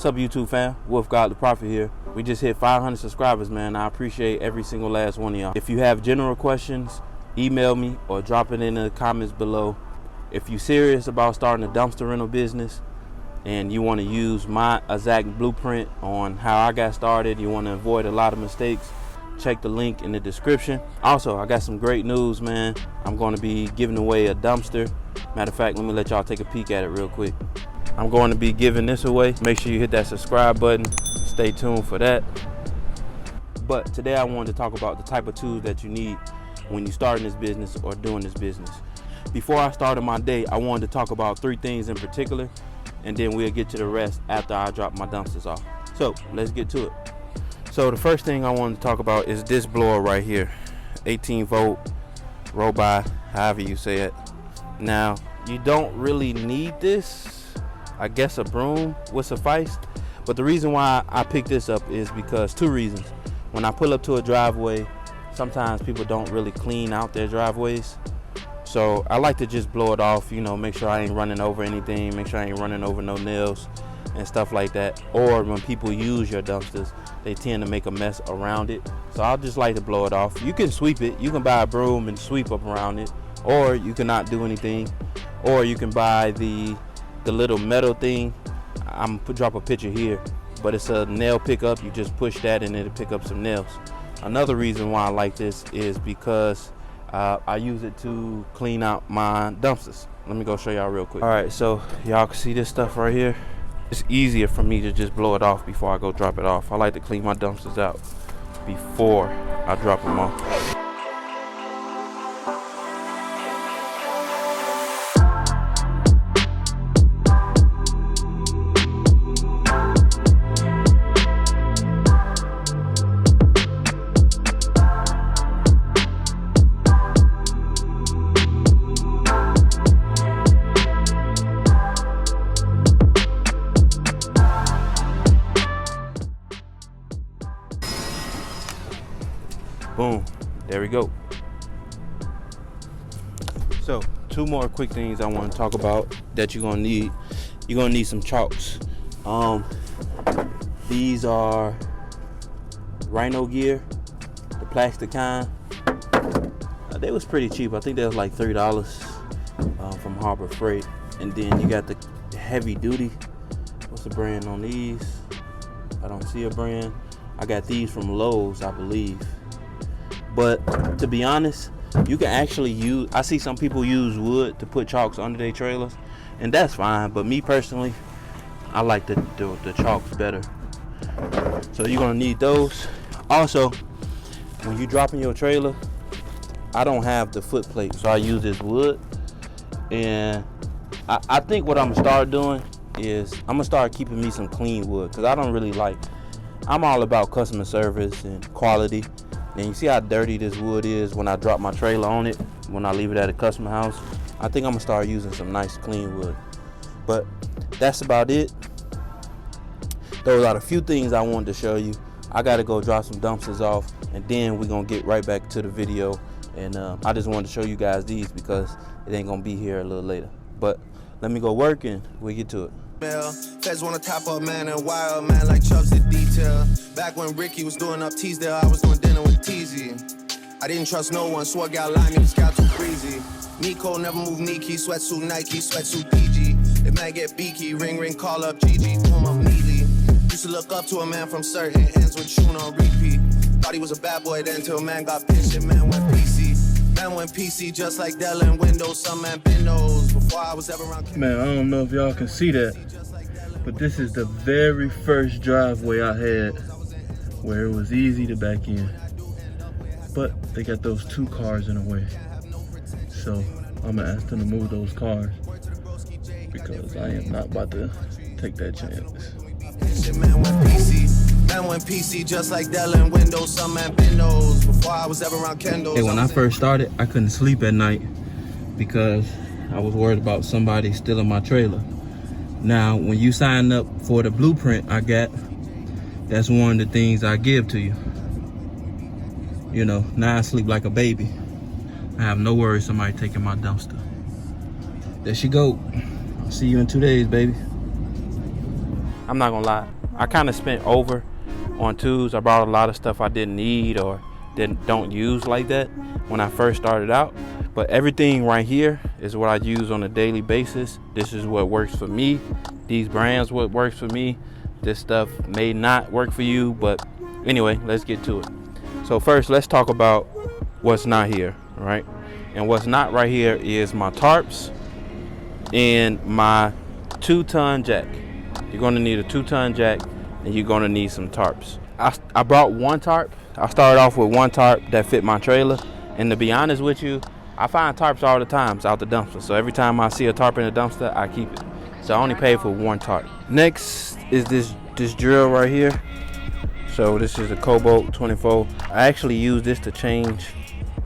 What's up, YouTube fam? Wolf God the Prophet here. We just hit 500 subscribers, man. I appreciate every single last one of y'all. If you have general questions, email me or drop it in the comments below. If you're serious about starting a dumpster rental business and you want to use my exact blueprint on how I got started, you want to avoid a lot of mistakes, check the link in the description. Also, I got some great news, man. I'm going to be giving away a dumpster. Matter of fact, let me let y'all take a peek at it real quick. I'm going to be giving this away. Make sure you hit that subscribe button. Stay tuned for that. But today I wanted to talk about the type of tools that you need when you're starting this business or doing this business. Before I started my day, I wanted to talk about 3 things in particular, and then we'll get to the rest after I drop my dumpsters off. So let's get to it. So the first thing I wanted to talk about is this blower right here. 18 volt robot, however you say it. Now, you don't really need this. I guess a broom would suffice, but the reason why I picked this up is because 2 reasons. When I pull up to a driveway, sometimes people don't really clean out their driveways, so I like to just blow it off, you know, make sure I ain't running over anything, make sure I ain't running over no nails and stuff like that. Or when people use your dumpsters, they tend to make a mess around it, so I'll just like to blow it off. You can sweep it, you can buy a broom and sweep up around it, or you cannot do anything, or you can buy the little metal thing. I'm gonna drop a picture here, but it's a nail pickup. You just push that and it'll pick up some nails. Another reason why I like this is because I use it to clean out my dumpsters. Let me go show y'all real quick. All right, so y'all can see this stuff right here. It's easier for me to just blow it off before I go drop it off. I like to clean my dumpsters out before I drop them off. Boom, there we go. So 2 more quick things I want to talk about that you're gonna need. You're gonna need some chalks. These are Rhino Gear, the plastic kind. They was pretty cheap. I think they was like $3 from Harbor Freight. And then you got the heavy duty. What's the brand on these? I don't see a brand. I got these from Lowe's, I believe. But to be honest, you can actually use, I see some people use wood to put chalks under their trailers, and that's fine. But me personally, I like the chalks better. So you're gonna need those. Also, when you drop in your trailer, I don't have the foot plate, so I use this wood. And I think what I'm gonna start doing is I'm gonna start keeping me some clean wood, because I don't really like, I'm all about customer service and quality. And you see how dirty this wood is when I drop my trailer on it, when I leave it at a customer house. I think I'm gonna start using some nice clean wood. But that's about it. Those are a few things I wanted to show you. I gotta go drop some dumpsters off, and then we're gonna get right back to the video. And I just wanted to show you guys these because it ain't gonna be here a little later. But let me go work and we'll get to it. Feds wanna top up, man, and wild man like Chubbs in detail. Back when Ricky was doing up Teasdale, I was doing dinner with Teasy. I didn't trust no one, swore got line, niggas got too crazy. Nico never move Nike, sweatsuit Nike, sweatsuit PG. If man get beaky, ring, call up Gigi, form up neatly. Used to look up to a man from certain ends with tune on repeat. Thought he was a bad boy then till man got pinched and man went PC. Man went PC just like Dell and Windows, some man been those. Before I was ever around. Man, I don't know if y'all can see that, but this is the very first driveway I had where it was easy to back in. But they got those 2 cars in the way. So I'm gonna ask them to move those cars because I am not about to take that chance. Man went PC just like Dell and Windows, some man been those. Before I was ever around Kendall. Hey, when I first started, I couldn't sleep at night because I was worried about somebody stealing my trailer. Now, when you sign up for the blueprint I got, that's one of the things I give to you. You know, now I sleep like a baby. I have no worries somebody taking my dumpster. There she go. I'll see you in 2 days, baby. I'm not gonna lie. I kind of spent over on tools. I bought a lot of stuff I didn't need or don't use like that when I first started out. But everything right here is what I use on a daily basis. This is what works for me. These brands what works for me. This stuff may not work for you, but anyway, let's get to it. So first, let's talk about what's not here, right? And what's not right here is my tarps and my 2-ton jack. You're gonna need a 2-ton jack and you're gonna need some tarps. I brought one tarp. I started off with one tarp that fit my trailer. And to be honest with you, I find tarps all the times out the dumpster. So every time I see a tarp in the dumpster, I keep it. So I only pay for one tarp. Next is this drill right here. So this is a Cobalt 24. I actually use this to change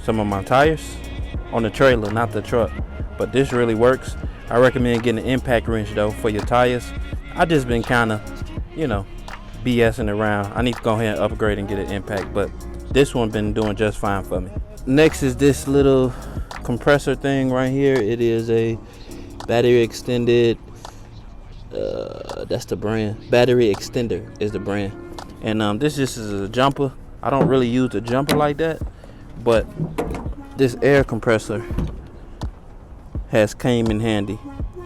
some of my tires on the trailer, not the truck. But this really works. I recommend getting an impact wrench though for your tires. I just been kind of, BSing around. I need to go ahead and upgrade and get an impact, but this one been doing just fine for me. Next is this little compressor thing right here. It is a battery extended, that's the brand. Battery extender is the brand. And this just is a jumper. I don't really use the jumper like that, but this air compressor has came in handy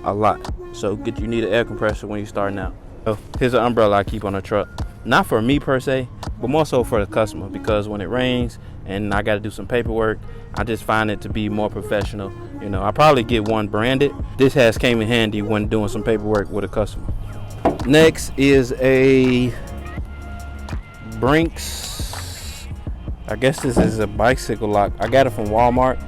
a lot. So you need an air compressor when you're starting out. So here's an umbrella I keep on the truck. Not for me per se, but more so for the customer, because when it rains and I got to do some paperwork, I just find it to be more professional. I probably get one branded. This has came in handy when doing some paperwork with a customer. Next is a Brinks. I guess this is a bicycle lock. I got it from Walmart.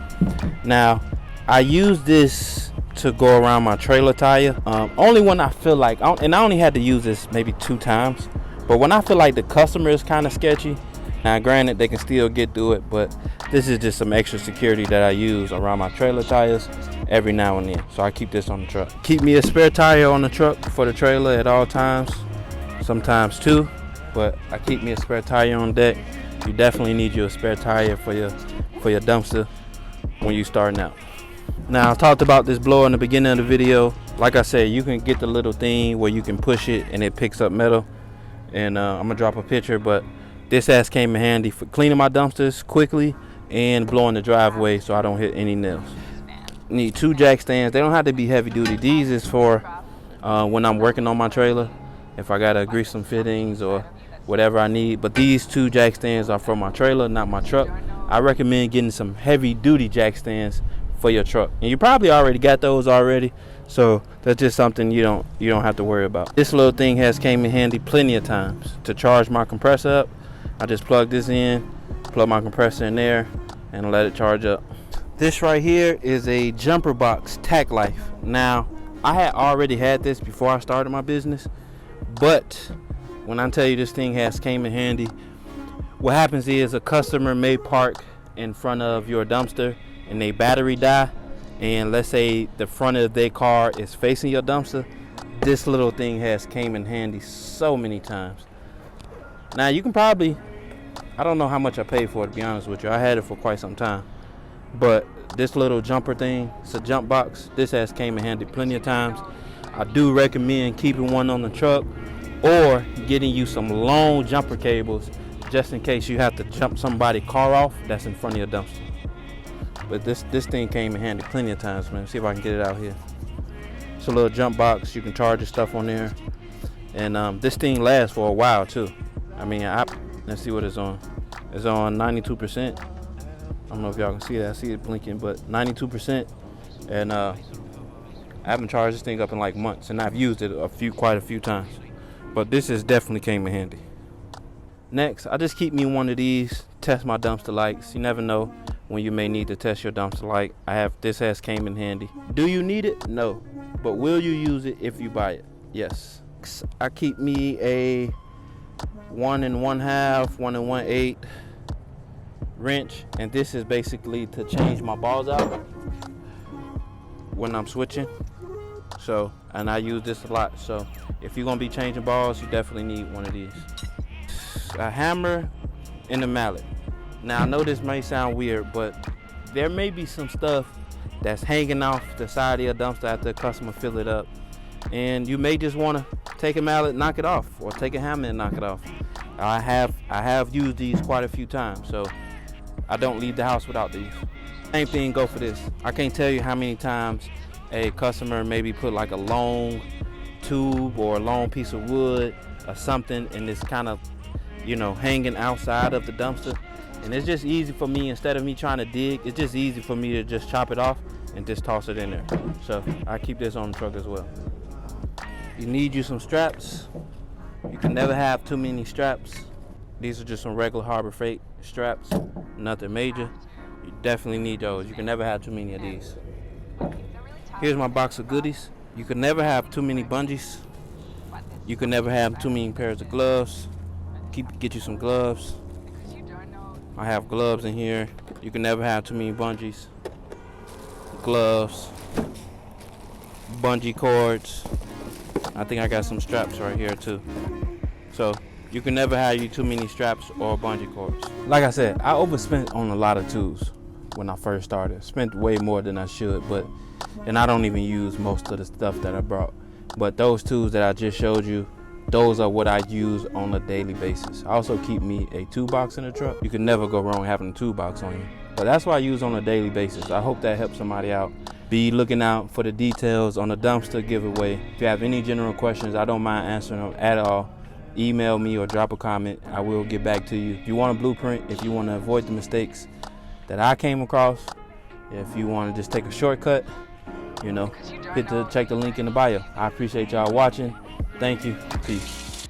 Now, I use this to go around my trailer tire. Only when I feel like, and I only had to use this maybe 2 times, but when I feel like the customer is kind of sketchy. Now granted, they can still get through it, but this is just some extra security that I use around my trailer tires every now and then. So I keep this on the truck. Keep me a spare tire on the truck for the trailer at all times, sometimes 2, but I keep me a spare tire on deck. You definitely need you a spare tire for your dumpster when you're starting out. Now, I talked about this blower in the beginning of the video. Like I said, you can get the little thing where you can push it and it picks up metal. And I'm gonna drop a picture, but this ass came in handy for cleaning my dumpsters quickly and blowing the driveway so I don't hit any nails. Need 2 jack stands. They don't have to be heavy duty. These is for when I'm working on my trailer, if I gotta grease some fittings or whatever I need. But these 2 jack stands are for my trailer, not my truck. I recommend getting some heavy duty jack stands for your truck, and you probably already got those already, so that's just something you don't have to worry about. This little thing has came in handy plenty of times to charge my compressor up. I just plug this in, plug my compressor in there, and let it charge up. This right here is a jumper box Tack Life. Now, I had already had this before I started my business, but when I tell you this thing has came in handy, what happens is a customer may park in front of your dumpster and they battery die, and let's say the front of their car is facing your dumpster, this little thing has came in handy so many times. Now you can probably, I don't know how much I paid for it, to be honest with you. I had it for quite some time, but this little jumper thing, it's a jump box, this has came in handy plenty of times. I do recommend keeping one on the truck or getting you some long jumper cables just in case you have to jump somebody's car off that's in front of your dumpster. But this thing came in handy plenty of times, man. See if I can get it out here. It's a little jump box. You can charge your stuff on there. And this thing lasts for a while, too. I mean, let's see what it's on. It's on 92%. I don't know if y'all can see that. I see it blinking, but 92%. And I haven't charged this thing up in like months. And I've used it quite a few times. But this is definitely came in handy. Next, I just keep me one of these. Test my dumpster lights. You never know when you may need to test your dumpster light. This has came in handy. Do you need it? No. But will you use it if you buy it? Yes. I keep me a 1 1/2, 1 1/8 wrench, and this is basically to change my balls out when I'm switching. So, and I use this a lot. So if you're gonna be changing balls, you definitely need one of these. A hammer and a mallet. Now I know this may sound weird, but there may be some stuff that's hanging off the side of your dumpster after the customer fill it up, and you may just want to take a mallet, knock it off, or take a hammer and knock it off. I have used these quite a few times, so I don't leave the house without these. Same thing go for this. I can't tell you how many times a customer maybe put like a long tube or a long piece of wood or something, and it's kind of, you know, hanging outside of the dumpster. And it's just easy for me, instead of me trying to dig, it's just easy for me to just chop it off and just toss it in there. So I keep this on the truck as well. You need you some straps. You can never have too many straps. These are just some regular Harbor Freight straps, nothing major. You definitely need those. You can never have too many of these. Here's my box of goodies. You can never have too many bungees. You can never have too many pairs of gloves. Get you some gloves. I have gloves in here. You can never have too many bungees. Gloves, bungee cords. I think I got some straps right here too. So you can never have you too many straps or bungee cords. Like I said, I overspent on a lot of tools when I first started. Spent way more than I should, and I don't even use most of the stuff that I brought. But those tools that I just showed you, those are what I use on a daily basis. I also keep me a toolbox in the truck. You can never go wrong having a toolbox on you. But that's what I use on a daily basis. I hope that helps somebody out. Be looking out for the details on the dumpster giveaway. If you have any general questions, I don't mind answering them at all. Email me or drop a comment. I will get back to you. If you want a blueprint, if you want to avoid the mistakes that I came across, if you want to just take a shortcut, you know, check the link in the bio. I appreciate y'all watching. Thank you. Peace.